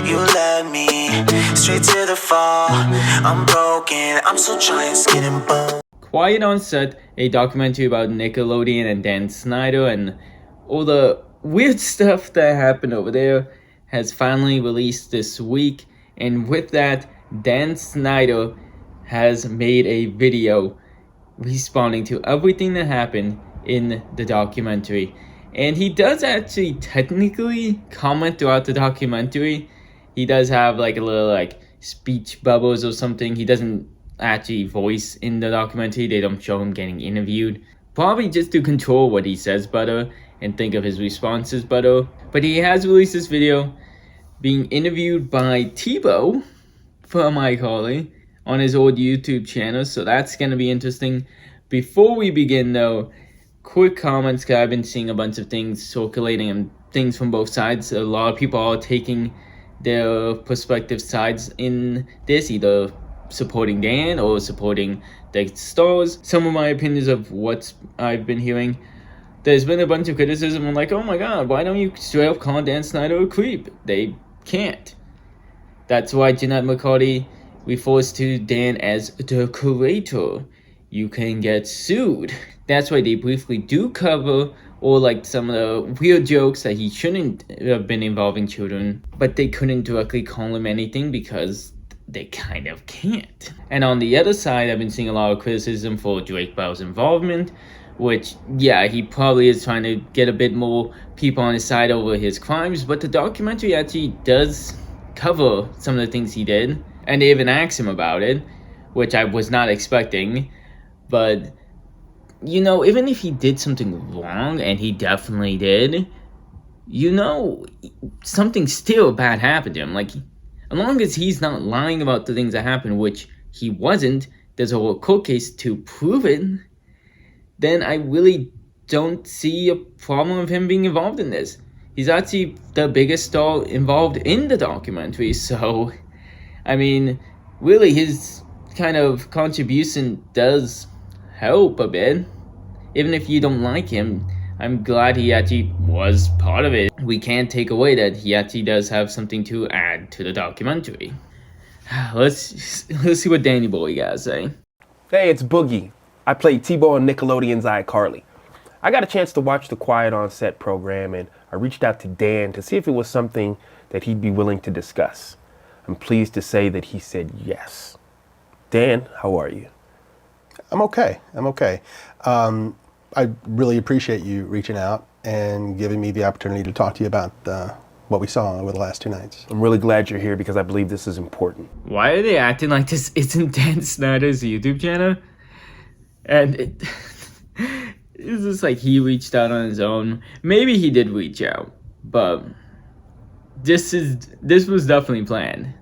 You led me straight to the fall. I'm broken, I'm still trying, skin and bone. Quiet on Set, a documentary about Nickelodeon and Dan Schneider and all the weird stuff that happened over there, has finally released this week. And with that, Dan Schneider has made a video responding to everything that happened in the documentary. And he does actually technically comment throughout the documentary. He does have like a little like speech bubbles or something. He doesn't actually voice in the documentary. They don't show him getting interviewed. Probably just to control what he says better and think of his responses better. But he has released this video being interviewed by Tebow from iCarly on his old YouTube channel. So that's going to be interesting. Before we begin though, quick comments, because I've been seeing a bunch of things circulating and things from both sides. A lot of people are taking their prospective sides in this, either supporting Dan or supporting the stars. Some of my opinions of what I've been hearing, there's been a bunch of criticism. I'm like, oh my god, why don't you straight up call Dan Schneider a creep? They can't. That's why Jeanette McCarty refers to Dan as the curator. You can get sued. That's why they briefly do cover or like some of the weird jokes that he shouldn't have been involving children, but they couldn't directly call him anything because they kind of can't. And on the other side, I've been seeing a lot of criticism for Drake Bell's involvement, which, yeah, he probably is trying to get a bit more people on his side over his crimes, but the documentary actually does cover some of the things he did, and they even asked him about it, which I was not expecting. But, you know, even if he did something wrong, and he definitely did, you know, something still bad happened to him. Like, as long as he's not lying about the things that happened, which he wasn't, there's a whole court case to prove it, then I really don't see a problem of him being involved in this. He's actually the biggest star involved in the documentary, so, I mean, really his kind of contribution does help a bit. Even if you don't like him, I'm glad he actually was part of it. We can't take away that he actually does have something to add to the documentary. Let's see what Danny Boy got to say. Hey, it's Boogie. I played Tebow on Nickelodeon's iCarly. I got a chance to watch the Quiet on Set program, and I reached out to Dan to see if it was something that he'd be willing to discuss. I'm pleased to say that he said yes. Dan, how are you? I'm okay. I really appreciate you reaching out and giving me the opportunity to talk to you about what we saw over the last 2 nights. I'm really glad you're here because I believe this is important. Why are they acting like this isn't Dan Schneider's YouTube channel? And it's just like he reached out on his own. Maybe he did reach out, but this was definitely planned.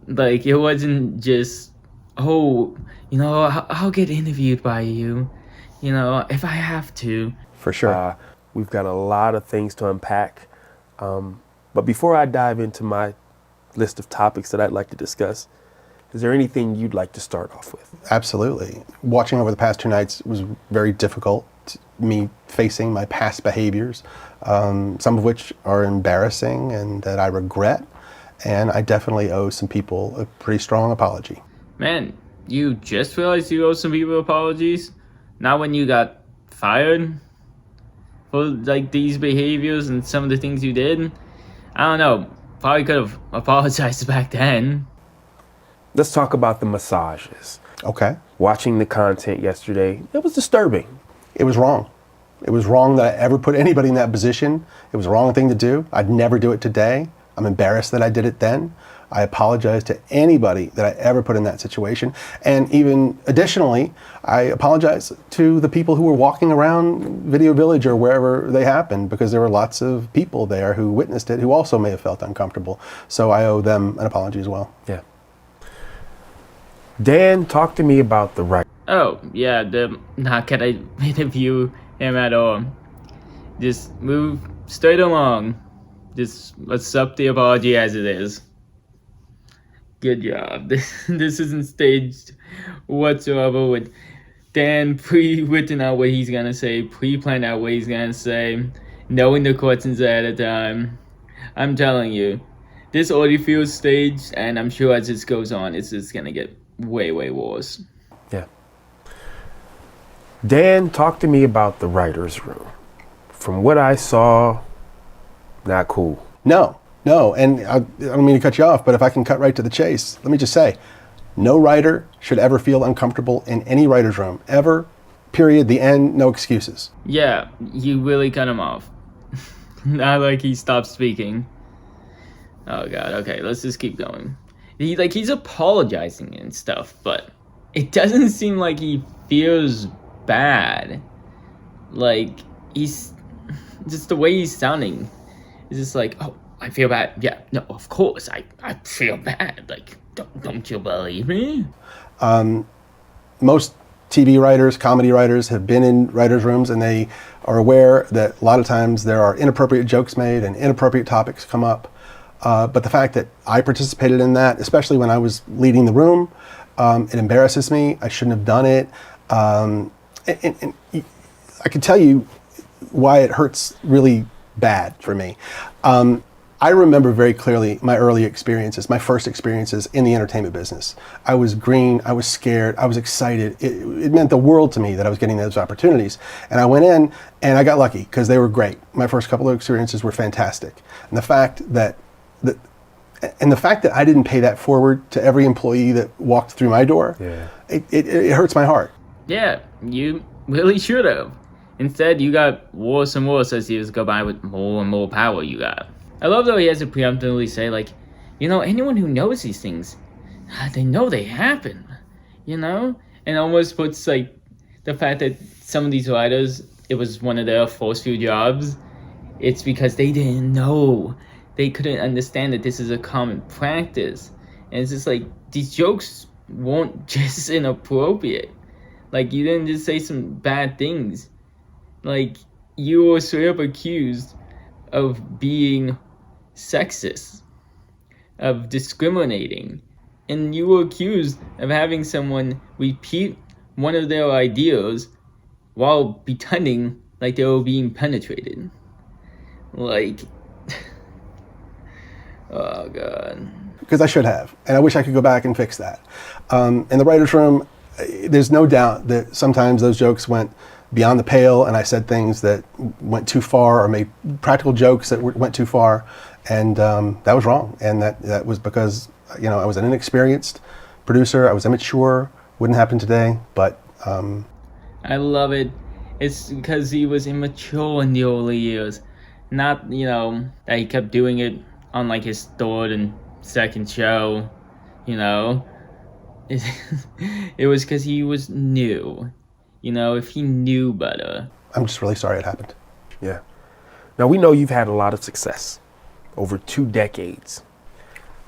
Like, it wasn't just, oh, you know, I'll get interviewed by you, you know, if I have to. For sure. We've got a lot of things to unpack. But before I dive into my list of topics that I'd like to discuss, is there anything you'd like to start off with? Absolutely. Watching over the past 2 nights was very difficult. Me facing my past behaviors, some of which are embarrassing and that I regret. And I definitely owe some people a pretty strong apology. Man, you just realized you owe some people apologies? Not when you got fired for like these behaviors and some of the things you did? I don't know. Probably could have apologized back then. Let's talk about the massages. Okay. Watching the content yesterday, it was disturbing. It was wrong. It was wrong that I ever put anybody in that position. It was the wrong thing to do. I'd never do it today. I'm embarrassed that I did it then. I apologize to anybody that I ever put in that situation. And even additionally, I apologize to the people who were walking around Video Village or wherever they happened, because there were lots of people there who witnessed it who also may have felt uncomfortable. So I owe them an apology as well. Yeah. Dan, talk to me about the right. Oh, yeah, not gonna interview him at all. Just move straight along. Just accept the apology as it is. Good job. This isn't staged whatsoever, with Dan pre-written out what he's gonna say, pre-planned out what he's gonna say, knowing the questions ahead of time. I'm telling you, this already feels staged, and I'm sure as this goes on, it's just gonna get way, way worse. Yeah. Dan, talk to me about the writer's room. From what I saw, not cool. No, and I don't mean to cut you off, but if I can cut right to the chase, let me just say, no writer should ever feel uncomfortable in any writer's room, ever, period, the end, no excuses. Yeah, you really cut him off. Not like he stopped speaking. Oh god, okay, let's just keep going. He's apologizing and stuff, but it doesn't seem like he feels bad. Like, he's just the way he's sounding. It's just like, oh, I feel bad. Yeah, no, of course, I feel bad. Like, don't you believe me? Most TV writers, comedy writers have been in writers' rooms, and they are aware that a lot of times there are inappropriate jokes made and inappropriate topics come up. But the fact that I participated in that, especially when I was leading the room, it embarrasses me. I shouldn't have done it. And I can tell you why it hurts really bad for me. I remember very clearly my early experiences, my first experiences in the entertainment business. I was green, I was scared, I was excited. It meant the world to me that I was getting those opportunities. And I went in and I got lucky because they were great. My first couple of experiences were fantastic. And the fact that I didn't pay that forward to every employee that walked through my door, it hurts my heart. Yeah, you really should have. Instead, you got worse and worse as years go by with more and more power you got. I love though he has to preemptively say, like, you know, anyone who knows these things, they know they happen, you know? And almost puts, like, the fact that some of these writers, it was one of their first few jobs, it's because they didn't know. They couldn't understand that this is a common practice. And it's just like, these jokes weren't just inappropriate. Like, you didn't just say some bad things. Like, you were straight up accused of being sexist, of discriminating, and you were accused of having someone repeat one of their ideas while pretending like they were being penetrated. Like, oh god. Because I should have, and I wish I could go back and fix that. In the writer's room, there's no doubt that sometimes those jokes went beyond the pale, and I said things that went too far, or made practical jokes that went too far, and that was wrong. And that was because, you know, I was an inexperienced producer. I was immature. Wouldn't happen today, but I love it. It's because he was immature in the early years, not, you know, that he kept doing it on like his third and second show, you know. It was because he was new. You know, if he knew better. I'm just really sorry it happened. Yeah. Now, we know you've had a lot of success over 2 decades.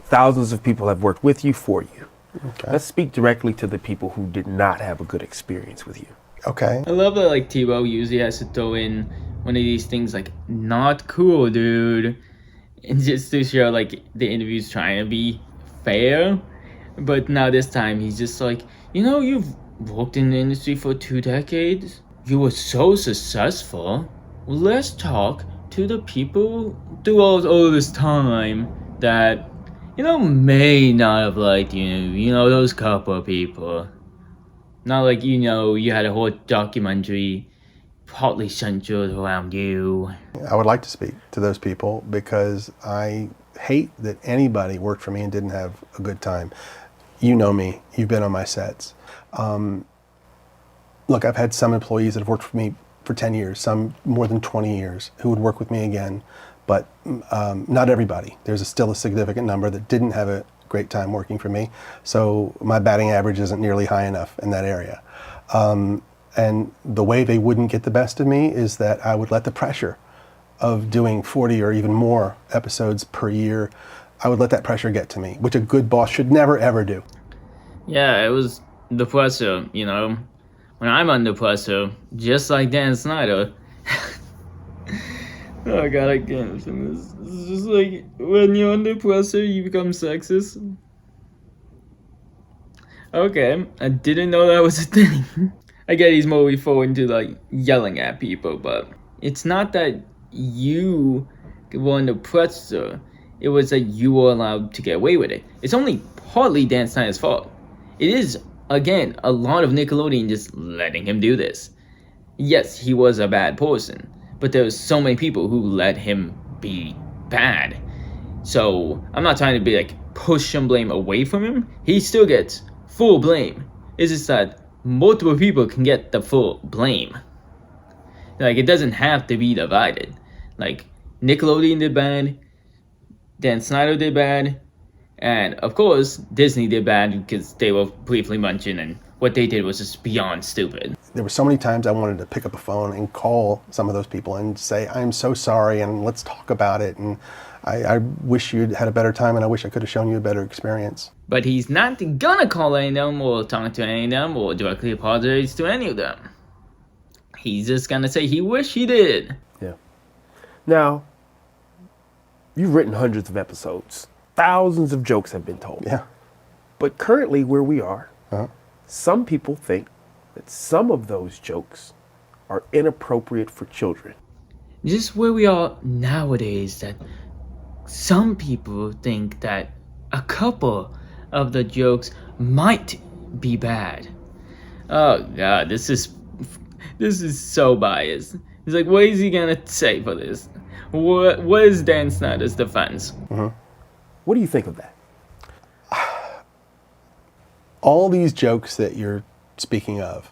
Thousands of people have worked with you, for you. Okay. Let's speak directly to the people who did not have a good experience with you. Okay. I love that, like, Tebow usually has to throw in one of these things like, not cool, dude. And just to show, like, the interview's trying to be fair. But now this time, he's just like, you know, you've worked in the industry for 2 decades. You were so successful. Let's talk to the people throughout all this time that, you know, may not have liked you. You know, those couple of people. Not like, you know, you had a whole documentary partly centered around you. I would like to speak to those people because I hate that anybody worked for me and didn't have a good time. You know me. You've been on my sets. Look, I've had some employees that have worked for me for 10 years, some more than 20 years, who would work with me again, but not everybody. There's still a significant number that didn't have a great time working for me, so my batting average isn't nearly high enough in that area. And the way they wouldn't get the best of me is that I would let the pressure of doing 40 or even more episodes per year, I would let that pressure get to me, which a good boss should never, ever do. Yeah, it was the pressure, you know. When I'm under pressure, just like Dan Schneider. Oh god, I can't listen to this. It's just like, when you're under pressure, you become sexist. Okay, I didn't know that was a thing. I get he's more referring to, like, yelling at people, but it's not that you were under pressure. it was that you were allowed to get away with it. It's only partly Dan Snyder's fault. It is, again, a lot of Nickelodeon just letting him do this. Yes, he was a bad person, but there was so many people who let him be bad. So I'm not trying to be like push some blame away from him. He still gets full blame. It's just that multiple people can get the full blame. Like, it doesn't have to be divided. Like, Nickelodeon did bad, Dan Snyder did bad, and of course Disney did bad because they were briefly munching, and what they did was just beyond stupid. There were so many times I wanted to pick up a phone and call some of those people and say, I'm so sorry, and let's talk about it, and I wish you'd had a better time, and I wish I could have shown you a better experience. But he's not gonna call any of them or talk to any of them or directly apologize to any of them. He's just gonna say he wish he did. Yeah. Now, you've written hundreds of episodes. Thousands of jokes have been told. Yeah. But currently where we are, some people think that some of those jokes are inappropriate for children. Just where we are nowadays, that some people think that a couple of the jokes might be bad. Oh god, this is so biased. He's like, what is he gonna say for this? What is Dan Snyder's defense? What do you think of that? All these jokes that you're speaking of,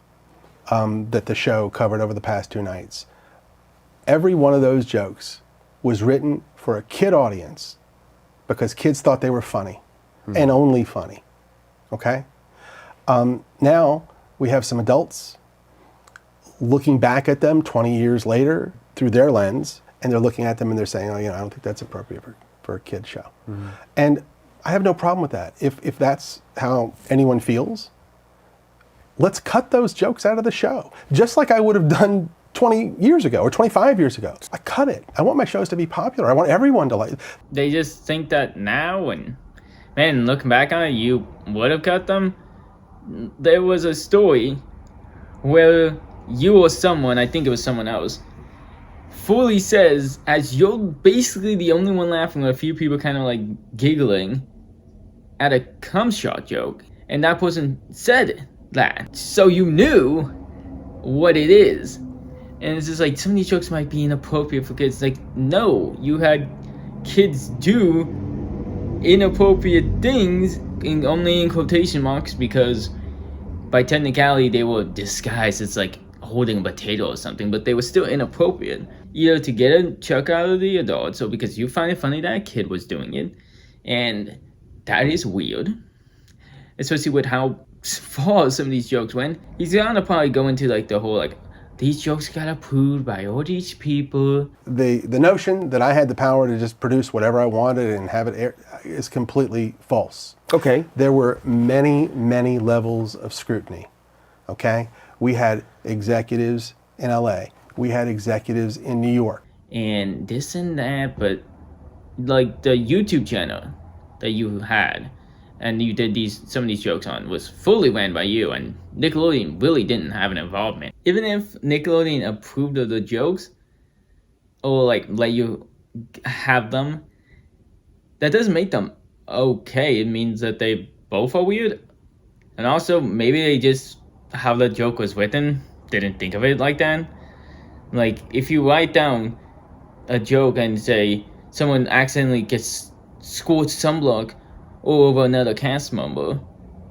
that the show covered over the past 2 nights, every one of those jokes was written for a kid audience because kids thought they were funny and only funny. Okay? Now we have some adults looking back at them 20 years later through their lens, and they're looking at them and they're saying, oh, I don't think that's appropriate for a kid show. And I have no problem with that. If that's how anyone feels, let's cut those jokes out of the show. Just like I would have done 20 years ago or 25 years ago. I cut it. I want my shows to be popular. I want everyone to like. They just think that now, and man, looking back on it, you would have cut them. There was a story where you or someone, I think it was someone else, fully says, as you're basically the only one laughing with a few people kind of like giggling at a cum shot joke, and that person said that, so you knew what it is. And it's just like, some of these jokes might be inappropriate for kids. Like, no, you had kids do inappropriate things, only in quotation marks, because by technicality they were disguised as like holding a potato or something, but they were still inappropriate. Either to get a chuck out of the adults, or because you find it funny that a kid was doing it. And that is weird. Especially with how far some of these jokes went. He's gonna probably go into like the whole like, these jokes got approved by all these people. The notion that I had the power to just produce whatever I wanted and have it air is completely false. Okay. There were many, many levels of scrutiny. Okay? We had executives in LA. We had executives in New York. And this and that, but like the YouTube channel that you had and you did some of these jokes on was fully ran by you, and Nickelodeon really didn't have an involvement. Even if Nickelodeon approved of the jokes or like let you have them, that doesn't make them okay. It means that they both are weird. And also maybe they just, how the joke was written, didn't think of it like that. Like, if you write down a joke and say someone accidentally gets squirts sunblock all over another cast member,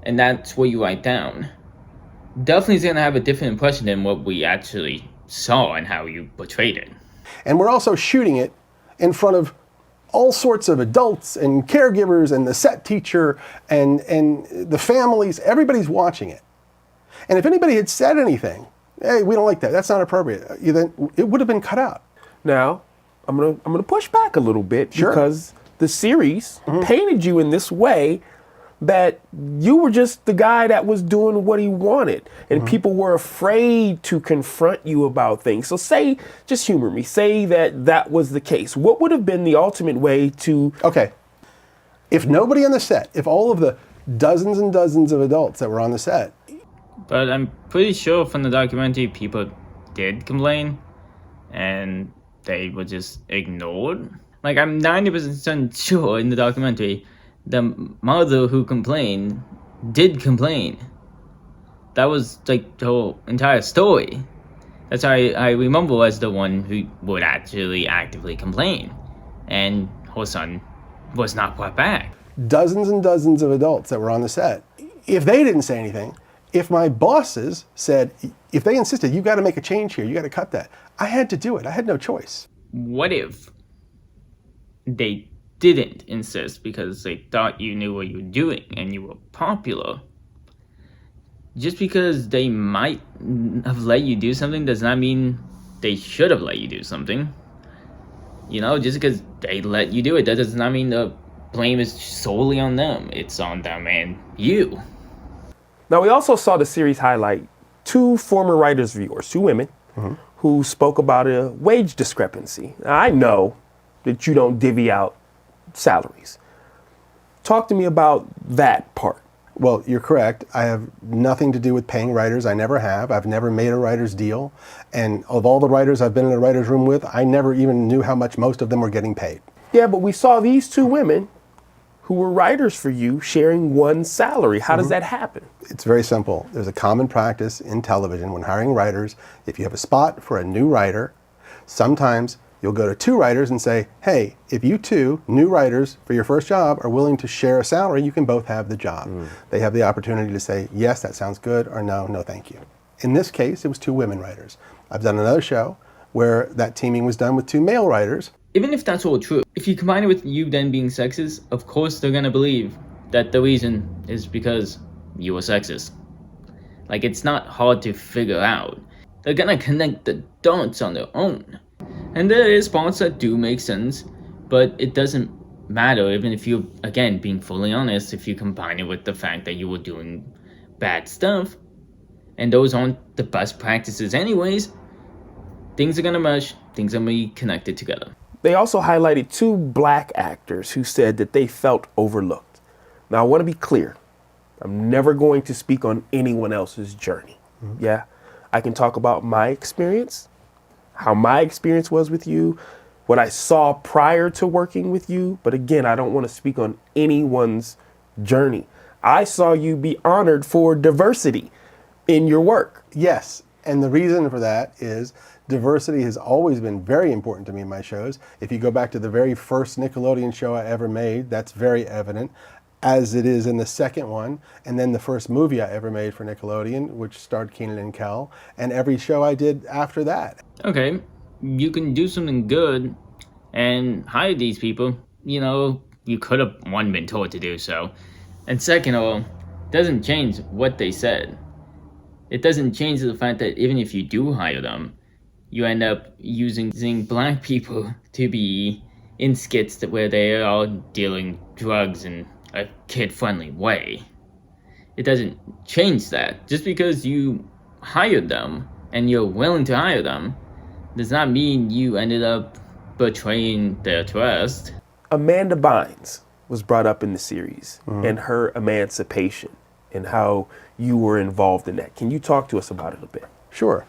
and that's what you write down, definitely is going to have a different impression than what we actually saw and how you portrayed it. And we're also shooting it in front of all sorts of adults and caregivers and the set teacher and the families. Everybody's watching it. And if anybody had said anything, hey, we don't like that, that's not appropriate, then it would have been cut out. Now, I'm gonna push back a little bit. Sure. Because the series painted you in this way that you were just the guy that was doing what he wanted, and people were afraid to confront you about things. So say, just humor me, say that was the case. What would have been the ultimate way to... Okay, if nobody on the set, if all of the dozens and dozens of adults that were on the set... But I'm pretty sure from the documentary people did complain, and they were just ignored. Like, I'm 90% sure in the documentary, the mother who complained did complain. That was, like, the whole entire story. That's how I remember as the one who would actually actively complain. And her son was not brought back. Dozens and dozens of adults that were on the set, if they didn't say anything, if my bosses said, if they insisted, you got to make a change here, you got to cut that, I had to do it. I had no choice. What if they didn't insist because they thought you knew what you were doing and you were popular? Just because they might have let you do something does not mean they should have let you do something. You know, just because they let you do it, that does not mean the blame is solely on them. It's on them and you. Now, we also saw the series highlight two former writers' viewers, two women, who spoke about a wage discrepancy. Now, I know that you don't divvy out salaries. Talk to me about that part. Well, you're correct. I have nothing to do with paying writers. I never have. I've never made a writer's deal. And of all the writers I've been in a writer's room with, I never even knew how much most of them were getting paid. Yeah, but we saw these two women who were writers for you sharing one salary. How does that happen? It's very simple. There's a common practice in television when hiring writers. If you have a spot for a new writer, sometimes you'll go to two writers and say, hey, if you two new writers for your first job are willing to share a salary, you can both have the job. They have the opportunity to say, yes, that sounds good, or no, no thank you. In this case, it was two women writers. I've done another show where that teaming was done with two male writers. Even if that's all true, if you combine it with you then being sexist, of course they're gonna believe that the reason is because you were sexist. Like, it's not hard to figure out. They're gonna connect the dots on their own. And there is parts that do make sense, but it doesn't matter, even if you're, again, being fully honest, if you combine it with the fact that you were doing bad stuff, and those aren't the best practices anyways, things are gonna mesh, things are gonna be connected together. They also highlighted two black actors who said that they felt overlooked. Now, I want to be clear. I'm never going to speak on anyone else's journey. Yeah, I can talk about my experience, how my experience was with you, what I saw prior to working with you. But again, I don't want to speak on anyone's journey. I saw you be honored for diversity in your work. Yes, and the reason for that is diversity has always been very important to me in my shows. If you go back to the very first Nickelodeon show I ever made, that's very evident, as it is in the second one, and then the first movie I ever made for Nickelodeon, which starred Kenan and Kel, and every show I did after that. Okay, you can do something good and hire these people. You know, you could have, one, been told to do so. And second of all, it doesn't change what they said. It doesn't change the fact that even if you do hire them, you end up using black people to be in skits where they are dealing drugs in a kid-friendly way. It doesn't change that. Just because you hired them and you're willing to hire them does not mean you ended up betraying their trust. Amanda Bynes was brought up in the series and her emancipation and how you were involved in that. Can you talk to us about it a bit? Sure.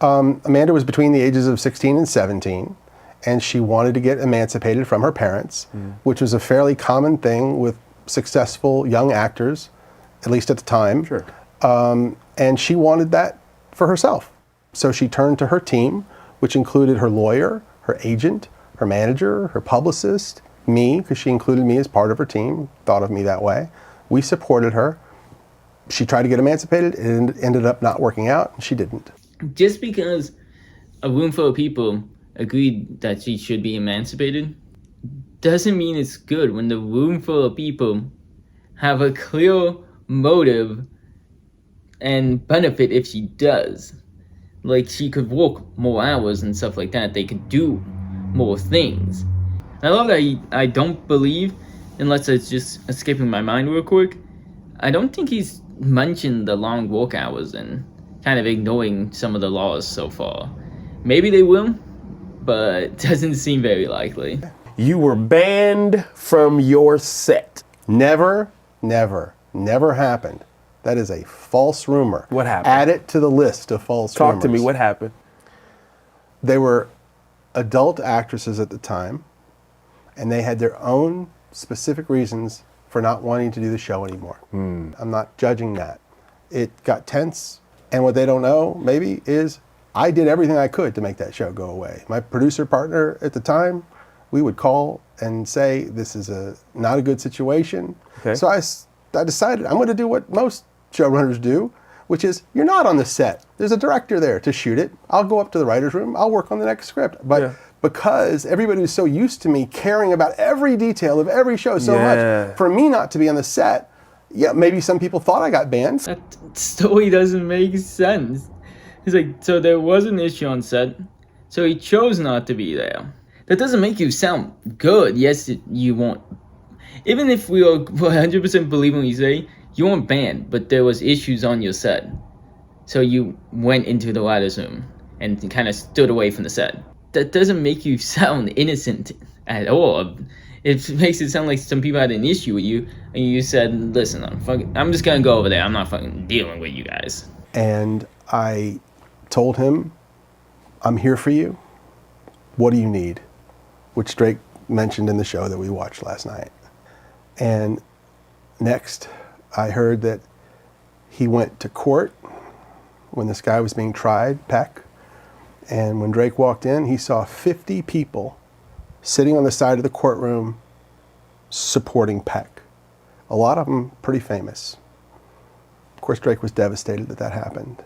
Amanda was between the ages of 16 and 17, and she wanted to get emancipated from her parents, which was a fairly common thing with successful young actors, at least at the time. Sure. And she wanted that for herself. So she turned to her team, which included her lawyer, her agent, her manager, her publicist, me, because she included me as part of her team, thought of me that way. We supported her. She tried to get emancipated. It ended up not working out, and she didn't. Just because a room full of people agreed that she should be emancipated doesn't mean it's good when the room full of people have a clear motive and benefit if she does. Like, she could work more hours and stuff like that. They could do more things. And I love that I don't believe, unless it's just escaping my mind real quick, I don't think he's mentioned the long work hours and kind of ignoring some of the laws so far. Maybe they will, but it doesn't seem very likely. You were banned from your set. Never, never, never happened. That is a false rumor. What happened? Add it to the list of false rumors. Talk to me, what happened? They were adult actresses at the time. And they had their own specific reasons for not wanting to do the show anymore. I'm not judging that. It got tense, and what they don't know, maybe, is I did everything I could to make that show go away. My producer partner at the time, we would call and say, this is not a good situation. Okay. So I decided I'm going to do what most showrunners do, which is, you're not on the set. There's a director there to shoot it. I'll go up to the writer's room. I'll work on the next script. But because everybody was so used to me caring about every detail of every show so much, for me not to be on the set, maybe some people thought I got banned. That story doesn't make sense. It's like, so there was an issue on set, so he chose not to be there. That doesn't make you sound good. Yes, you won't. Even if we are 100% believe what you say, you weren't banned, but there was issues on your set. So you went into the writer's room and kind of stood away from the set. That doesn't make you sound innocent at all. It makes it sound like some people had an issue with you, and you said, listen, I'm just gonna go over there. I'm not fucking dealing with you guys. And I told him, I'm here for you. What do you need? Which Drake mentioned in the show that we watched last night. And next, I heard that he went to court when this guy was being tried, Peck. And when Drake walked in, he saw 50 people sitting on the side of the courtroom supporting Peck. A lot of them pretty famous. Of course, Drake was devastated that happened.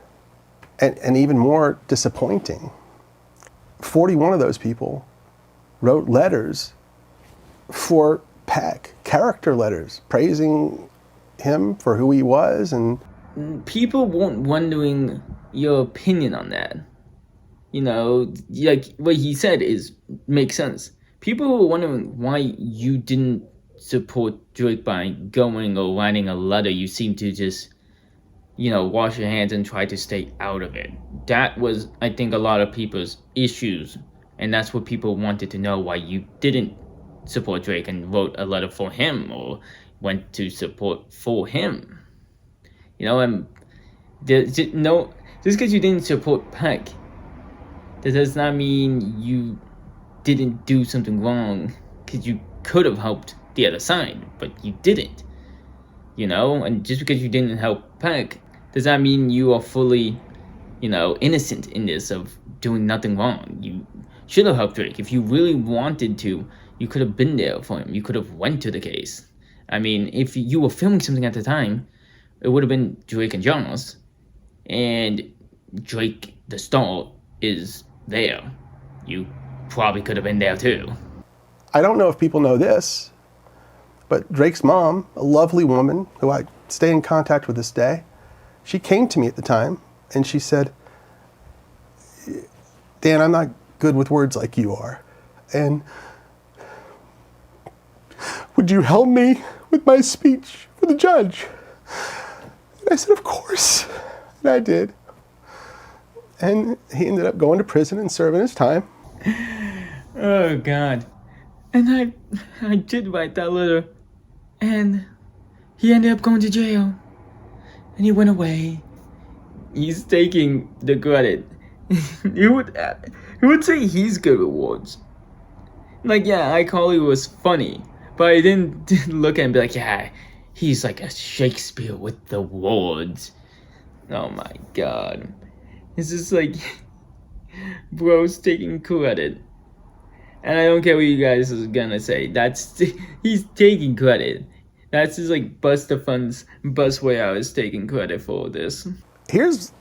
And even more disappointing, 41 of those people wrote letters for Peck, character letters, praising him for who he was. And people weren't wondering your opinion on that. You know, like what he said makes sense. People were wondering why you didn't support Drake by going or writing a letter. You seem to just, wash your hands and try to stay out of it. That was, I think, a lot of people's issues. And that's what people wanted to know, why you didn't support Drake and wrote a letter for him or went to support for him. And just because you didn't support Peck, that does not mean you didn't do something wrong, because you could have helped the other side, but you didn't. And just because you didn't help Peck, does that mean you are fully, innocent in this of doing nothing wrong? You should have helped Drake. If you really wanted to, you could have been there for him. You could have went to the case. I mean, if you were filming something at the time, it would have been Drake and Jonas, and Drake, the star, is there. You probably could have been there too. I don't know if people know this, but Drake's mom, a lovely woman who I stay in contact with this day, she came to me at the time and she said, Dan, I'm not good with words like you are. And would you help me with my speech for the judge? And I said, of course. And I did. And he ended up going to prison and serving his time. Oh, God. And I did write that letter. And he ended up going to jail. And he went away. He's taking the credit. He would say he's good with words. Like, yeah, iCarly was funny. But I didn't look at him and be like, yeah, he's like a Shakespeare with the words. Oh, my God. It's just like, bro's taking credit. And I don't care what you guys are gonna say. He's taking credit. That's just like Buster Fun's Busway I was taking credit for this. Here's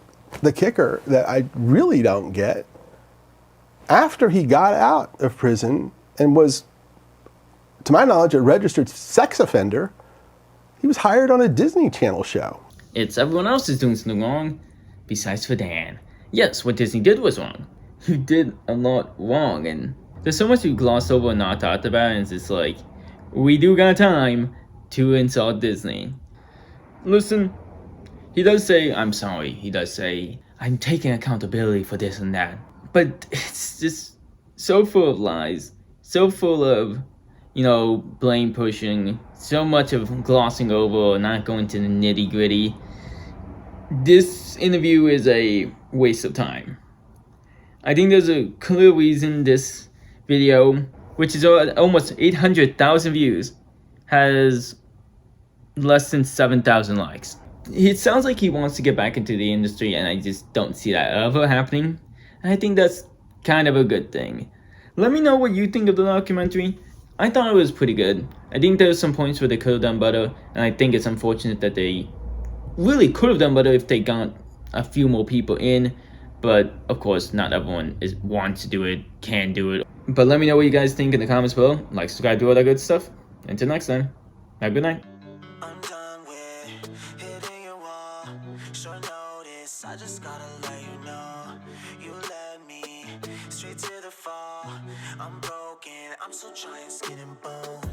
the kicker that I really don't get. After he got out of prison and was, to my knowledge, a registered sex offender, he was hired on a Disney Channel show. It's everyone else is doing something wrong, besides for Dan. Yes, what Disney did was wrong. You did a lot wrong, and there's so much you glossed over and not talked about, and it's just like, we do got time to insult Disney. Listen, he does say, I'm sorry. He does say, I'm taking accountability for this and that. But it's just so full of lies, so full of, blame pushing, so much of glossing over or not going to the nitty gritty. This interview is a waste of time. I think there's a clear reason this video which is almost 800,000 views, has less than 7,000 likes. It sounds like he wants to get back into the industry, and I just don't see that ever happening. And I think that's kind of a good thing. Let me know what you think of the documentary. I thought it was pretty good. I think there's some points where they could have done better, and I think it's unfortunate that they really could have done better if they got a few more people in. But of course, not everyone wants to do it, can do it. But let me know what you guys think in the comments below. Like, subscribe, do all that good stuff. Until next time, have a good night. I'm done with hitting your wall. Short notice, I just gotta let you know. You led me straight to the fall. I'm broken, I'm still trying, skin and bone.